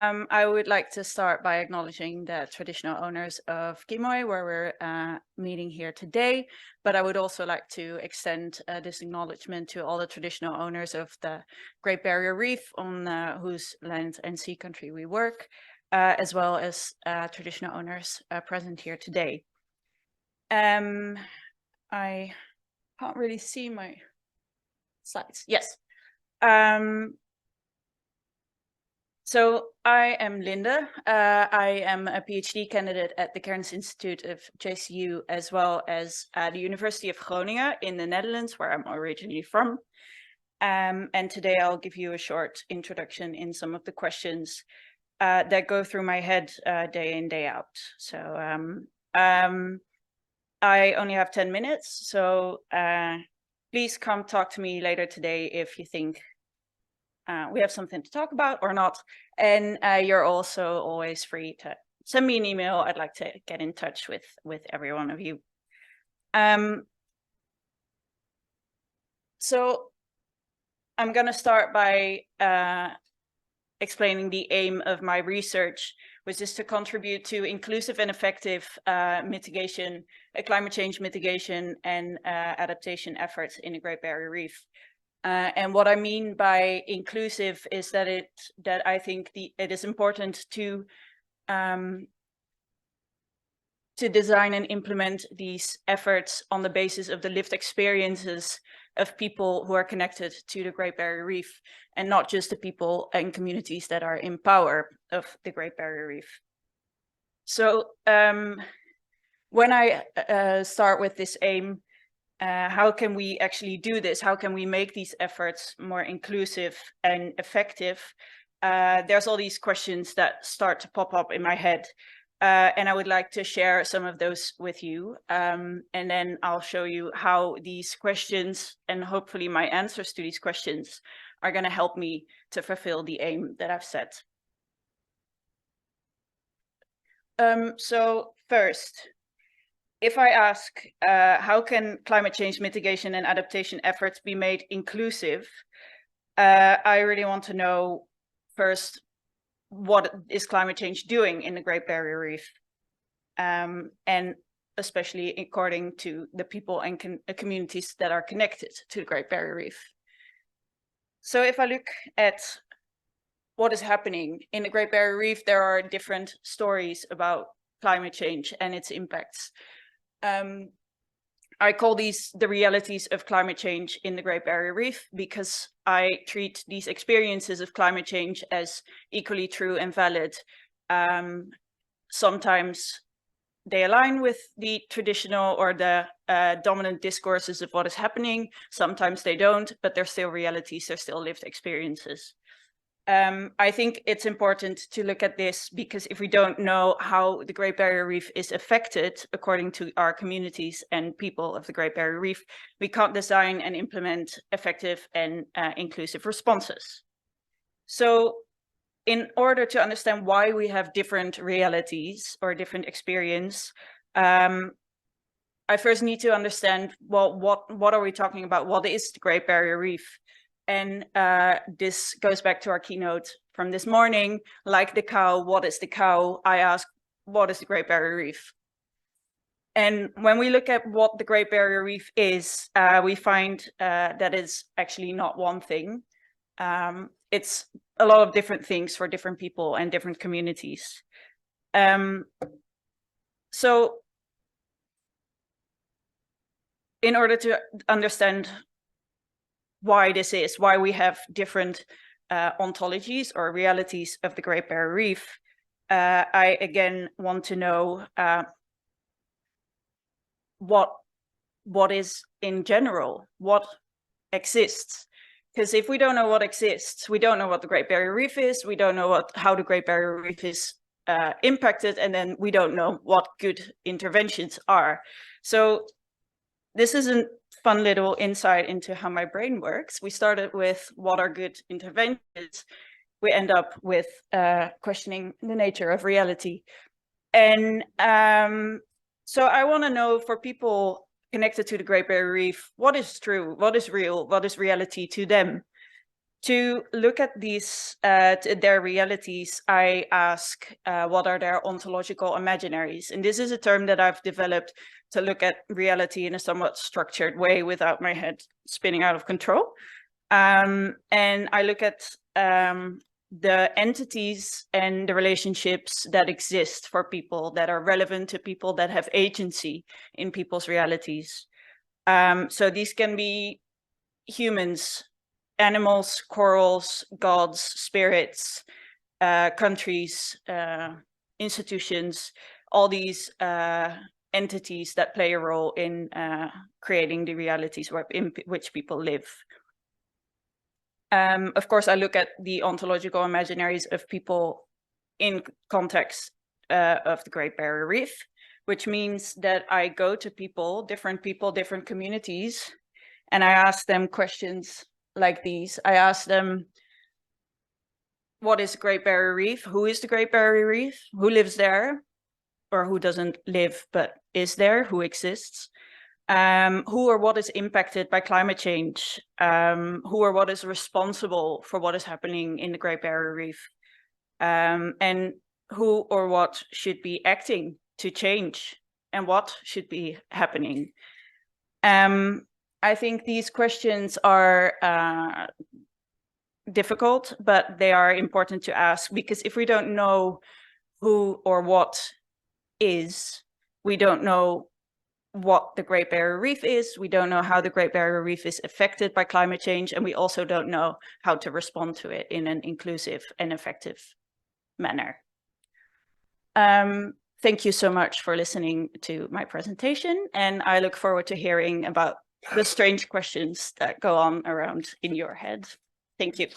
I would like to start by acknowledging the traditional owners of Quemoy, where we're meeting here today. But I would also like to extend this acknowledgement to all the traditional owners of the Great Barrier Reef, on whose land and sea country we work, as well as traditional owners present here today. I can't really see my slides. Yes. So I am Linda. I am a PhD candidate at the Cairns Institute of JCU, as well as the University of Groningen in the Netherlands, where I'm originally from. And today I'll give you a short introduction in some of the questions that go through my head day in, day out. So I only have 10 minutes, so please come talk to me later today if you think we have something to talk about or not. And you're also always free to send me an email. I'd like to get in touch with every one of you. So I'm going to start by explaining the aim of my research, which is to contribute to inclusive and effective mitigation, climate change mitigation and adaptation efforts in the Great Barrier Reef. And what I mean by inclusive is that I think it is important to design and implement these efforts on the basis of the lived experiences of people who are connected to the Great Barrier Reef, and not just the people and communities that are in power of the Great Barrier Reef. So when I start with this aim, how can we actually do this? How can we make these efforts more inclusive and effective? There's all these questions that start to pop up in my head, and I would like to share some of those with you. And then I'll show you how these questions, and hopefully my answers to these questions, are going to help me to fulfill the aim that I've set. So first, if I ask, how can climate change mitigation and adaptation efforts be made inclusive? I really want to know first, what is climate change doing in the Great Barrier Reef? And especially according to the people and communities that are connected to the Great Barrier Reef. So if I look at what is happening in the Great Barrier Reef, there are different stories about climate change and its impacts. I call these the realities of climate change in the Great Barrier Reef, because I treat these experiences of climate change as equally true and valid. Sometimes they align with the traditional or the dominant discourses of what is happening. Sometimes they don't, but they're still realities, they're still lived experiences. I think it's important to look at this, because if we don't know how the Great Barrier Reef is affected according to our communities and people of the Great Barrier Reef, we can't design and implement effective and inclusive responses. So in order to understand why we have different realities or different experience, I first need to understand, well, what are we talking about? What is the Great Barrier Reef? And this goes back to our keynote from this morning. Like the cow, what is the cow? I ask, what is the Great Barrier Reef? And when we look at what the Great Barrier Reef is, we find that it's actually not one thing. It's a lot of different things for different people and different communities. So in order to understand why this is, why we have different ontologies or realities of the Great Barrier Reef, I again want to know what is in general, what exists. Because if we don't know what exists, we don't know what the Great Barrier Reef is, we don't know how the Great Barrier Reef is impacted, and then we don't know what good interventions are. So this is a fun little insight into how my brain works. We started with what are good interventions. We end up with questioning the nature of reality. And so I want to know, for people connected to the Great Barrier Reef, what is true, what is real, what is reality to them? To look at these, their realities, I ask, what are their ontological imaginaries? And this is a term that I've developed to look at reality in a somewhat structured way without my head spinning out of control. And I look at the entities and the relationships that exist for people, that are relevant to people, that have agency in people's realities. So these can be humans, animals, corals, gods, spirits, countries, institutions, all these entities that play a role in creating the realities in which people live. Of course, I look at the ontological imaginaries of people in context of the Great Barrier Reef, which means that I go to people, different communities, and I ask them questions like these. I ask them, what is the Great Barrier Reef? Who is the Great Barrier Reef? Who lives there? Or who doesn't live but is there, who exists? Who or what is impacted by climate change? Who or what is responsible for what is happening in the Great Barrier Reef? And who or what should be acting to change, and what should be happening? I think these questions are difficult, but they are important to ask, because if we don't know who or what is, we don't know what the Great Barrier Reef is, we don't know how the Great Barrier Reef is affected by climate change, and we also don't know how to respond to it in an inclusive and effective manner. Thank you so much for listening to my presentation, and I look forward to hearing about the strange questions that go on around in your head. Thank you.